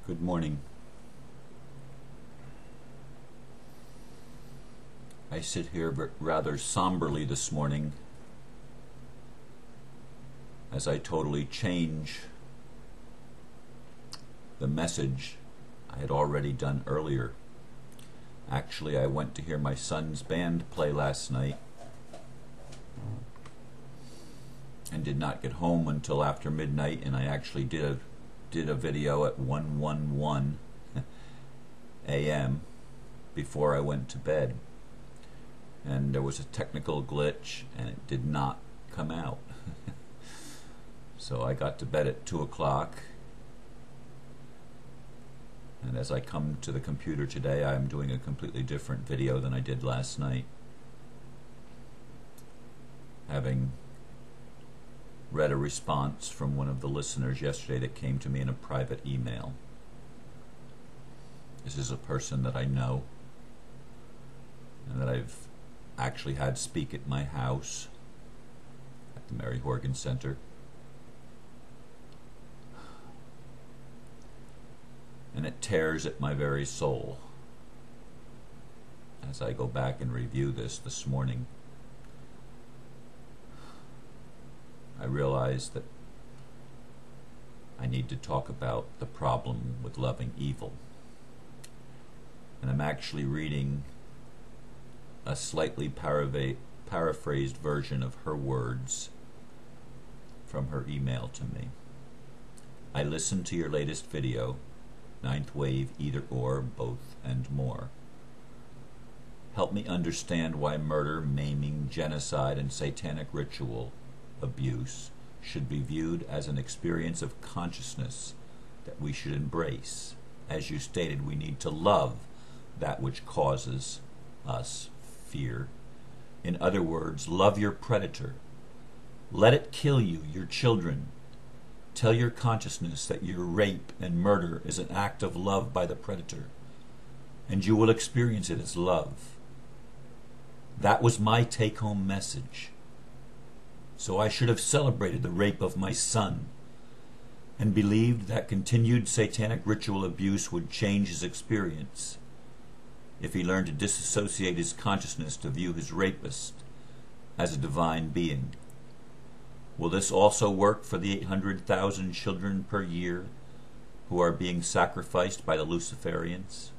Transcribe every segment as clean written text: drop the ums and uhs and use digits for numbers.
Good morning. I sit here rather somberly this morning as I totally change the message I had already done earlier. Actually, I went to hear my son's band play last night and did not get home until after midnight, and I actually did a video at 1:11 a.m. before I went to bed, and there was a technical glitch and it did not come out. So I got to bed at 2 o'clock, and as I come to the computer today, I'm doing a completely different video than I did last night, having read a response from one of the listeners yesterday that came to me in a private email. This is a person that I know and that I've actually had speak at my house at the Mary Horgan Center. And it tears at my very soul as I go back and review this morning. I realize that I need to talk about the problem with loving evil. And I'm actually reading a slightly paraphrased version of her words from her email to me. I listened to your latest video, Ninth Wave, Either Or, Both and More. Help me understand why murder, maiming, genocide, and satanic ritual abuse should be viewed as an experience of consciousness that we should embrace. As you stated, we need to love that which causes us fear. In other words, love your predator. Let it kill you, your children. Tell your consciousness that your rape and murder is an act of love by the predator, and you will experience it as love. That was my take-home message. So I should have celebrated the rape of my son and believed that continued satanic ritual abuse would change his experience if he learned to dissociate his consciousness to view his rapist as a divine being. Will this also work for the 800,000 children per year who are being sacrificed by the Luciferians?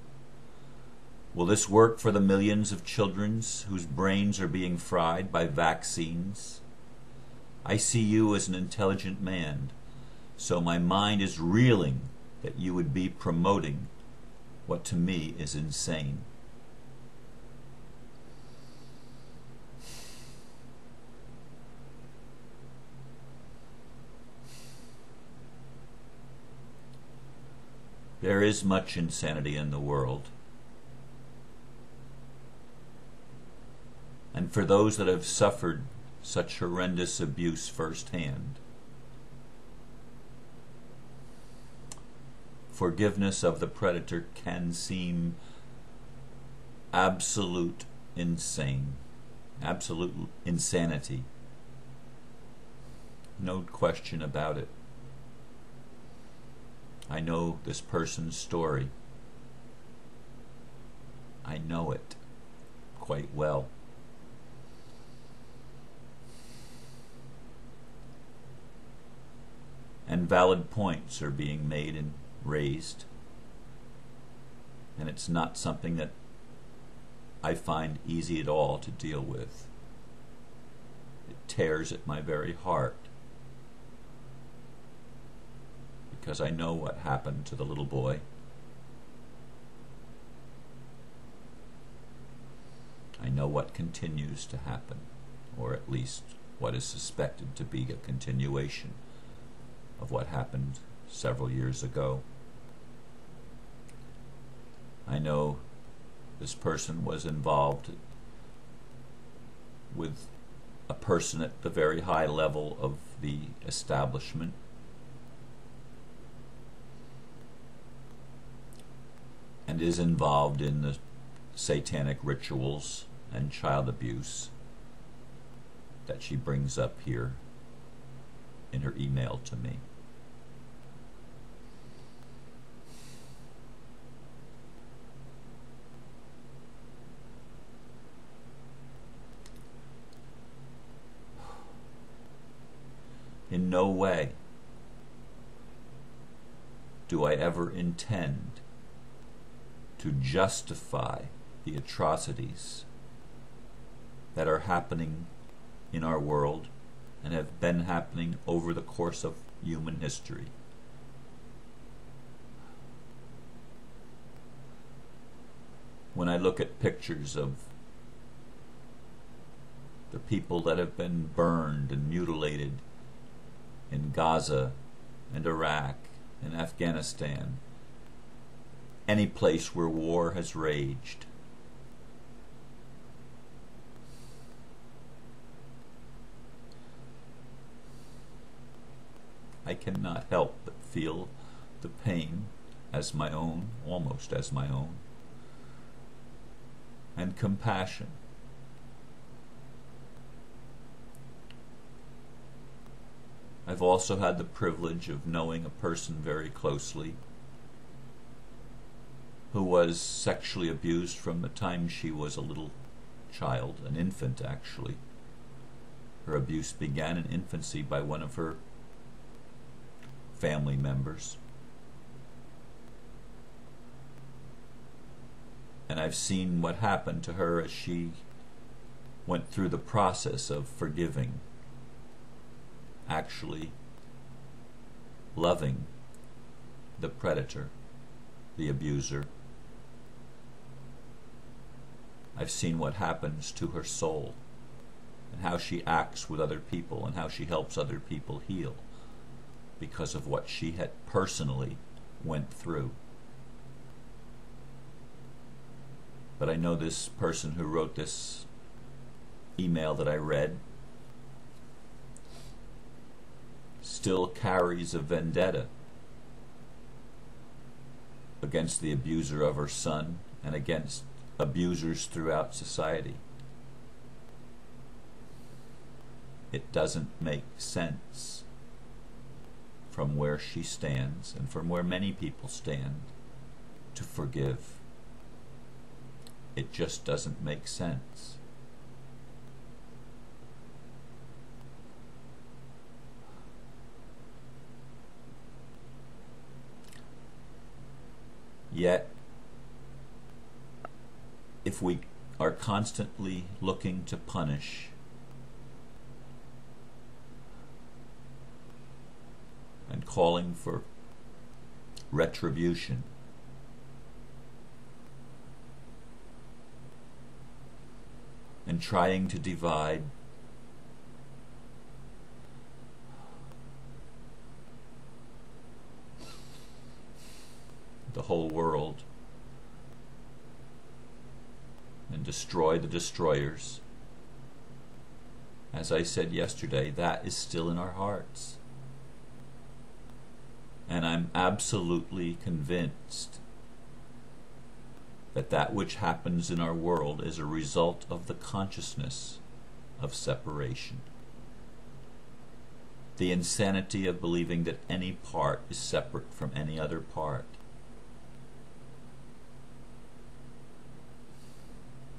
Will this work for the millions of children whose brains are being fried by vaccines? I see you as an intelligent man, so my mind is reeling that you would be promoting what to me is insane. There is much insanity in the world, and for those that have suffered such horrendous abuse firsthand, forgiveness of the predator can seem absolute insanity. No question about it. I know this person's story. I know it quite well. And valid points are being made and raised. And it's not something that I find easy at all to deal with. It tears at my very heart, because I know what happened to the little boy. I know what continues to happen, or at least what is suspected to be a continuation of what happened several years ago. I know this person was involved with a person at the very high level of the establishment, and is involved in the satanic rituals and child abuse that she brings up here in her email to me. In no way do I ever intend to justify the atrocities that are happening in our world and have been happening over the course of human history. When I look at pictures of the people that have been burned and mutilated in Gaza and Iraq and Afghanistan, any place where war has raged, I cannot help but feel the pain as my own, almost as my own, and compassion. I've also had the privilege of knowing a person very closely who was sexually abused from the time she was a little child, an infant actually. Her abuse began in infancy by one of her family members. And I've seen what happened to her as she went through the process of forgiving, actually loving the predator, the abuser. I've seen what happens to her soul and how she acts with other people and how she helps other people heal because of what she had personally went through. But I know this person who wrote this email that I read still carries a vendetta against the abuser of her son and against abusers throughout society. It doesn't make sense from where she stands and from where many people stand to forgive. It just doesn't make sense. Yet, if we are constantly looking to punish and calling for retribution, and trying to divide the whole world and destroy the destroyers, as I said yesterday, that is still in our hearts. And I'm absolutely convinced that that which happens in our world is a result of the consciousness of separation. The insanity of believing that any part is separate from any other part.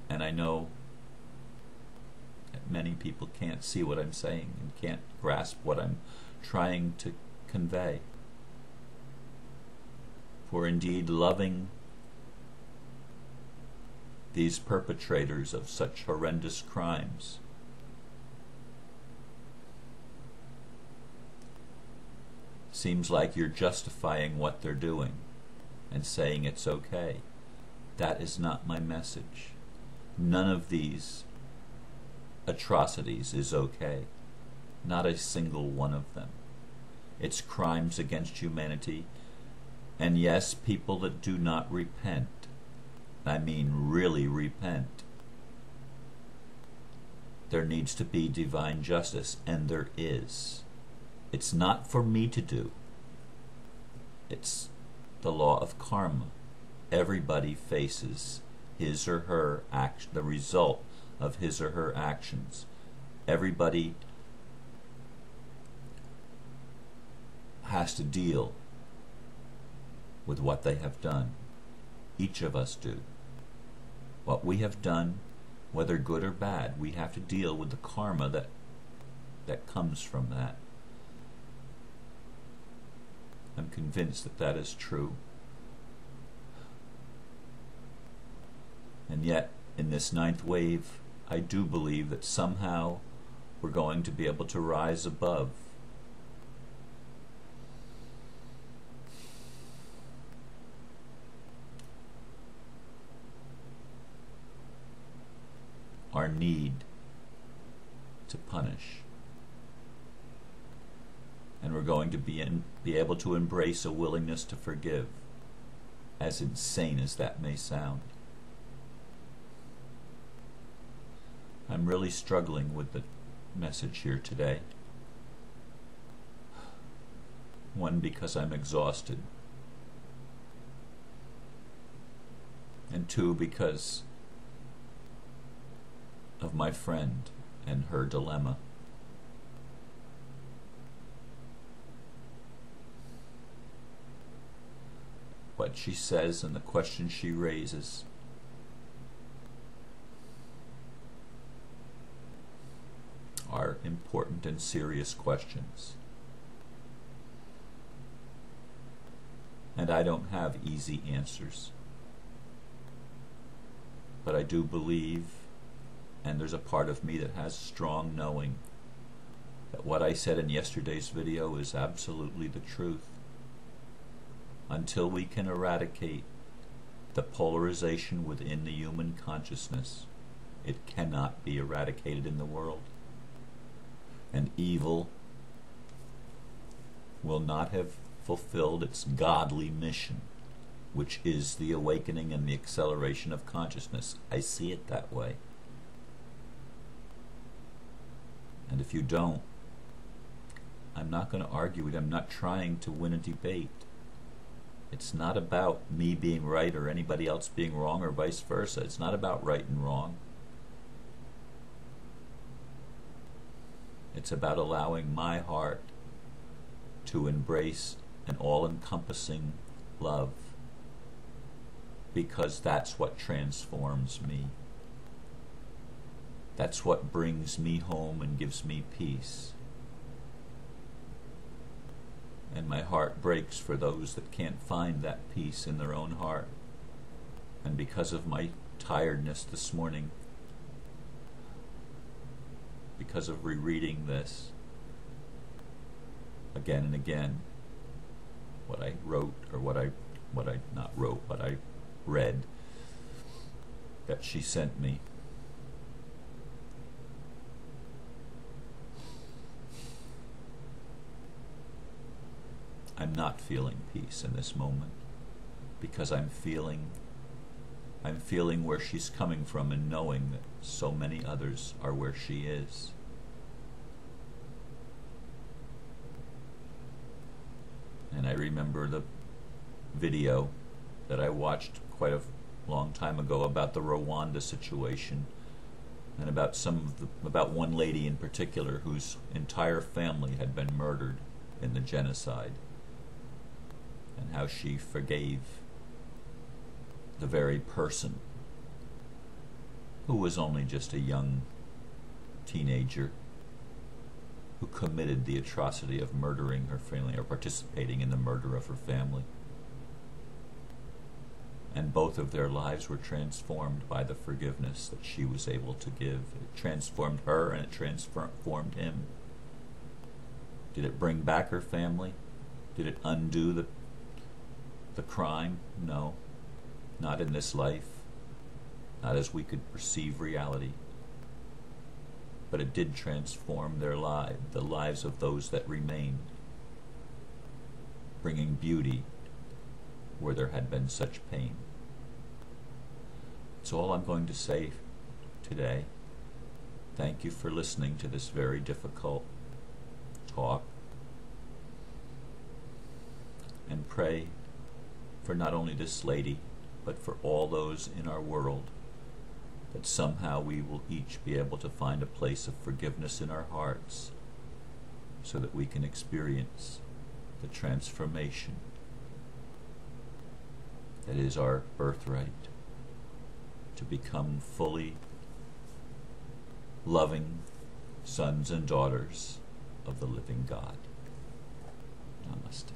And I know that many people can't see what I'm saying and can't grasp what I'm trying to convey. For indeed, loving these perpetrators of such horrendous crimes seems like you're justifying what they're doing and saying it's okay. That is not my message. None of these atrocities is okay. Not a single one of them. It's crimes against humanity. And yes, people that do not repent, I mean really repent, there needs to be divine justice, and there is. It's not for me to do. It's the law of karma. Everybody faces his or her action, the result of his or her actions. Everybody has to deal with what they have done. Each of us do. What we have done, whether good or bad, we have to deal with the karma that comes from that. I'm convinced that that is true. And yet, in this ninth wave, I do believe that somehow we're going to be able to rise above our need to punish. And we're going to be able to embrace a willingness to forgive, as insane as that may sound. I'm really struggling with the message here today. One, because I'm exhausted. And two, because of my friend and her dilemma. What she says and the questions she raises are important and serious questions. And I don't have easy answers. But I do believe, and there's a part of me that has strong knowing, that what I said in yesterday's video is absolutely the truth. Until we can eradicate the polarization within the human consciousness, it cannot be eradicated in the world. And evil will not have fulfilled its godly mission, which is the awakening and the acceleration of consciousness. I see it that way. And if you don't, I'm not going to argue with you. I'm not trying to win a debate. It's not about me being right or anybody else being wrong or vice versa. It's not about right and wrong. It's about allowing my heart to embrace an all-encompassing love, because that's what transforms me. That's what brings me home and gives me peace. And my heart breaks for those that can't find that peace in their own heart. And because of my tiredness this morning, because of rereading this again and again, what I wrote, or what I not wrote, but I read that she sent me, I'm not feeling peace in this moment, because I'm feeling where she's coming from, and knowing that so many others are where she is. And I remember the video that I watched quite a long time ago about the Rwanda situation, and about one lady in particular whose entire family had been murdered in the genocide, and how she forgave the very person who was only just a young teenager who committed the atrocity of murdering her family, or participating in the murder of her family. And both of their lives were transformed by the forgiveness that she was able to give. It transformed her, and it transformed him. Did it bring back her family? Did it undo the crime? No. Not in this life. Not as we could perceive reality. But it did transform their lives, the lives of those that remained, bringing beauty where there had been such pain. That's all I'm going to say today. Thank you for listening to this very difficult talk. And pray for not only this lady, but for all those in our world, that somehow we will each be able to find a place of forgiveness in our hearts, so that we can experience the transformation that is our birthright, to become fully loving sons and daughters of the living God. Namaste.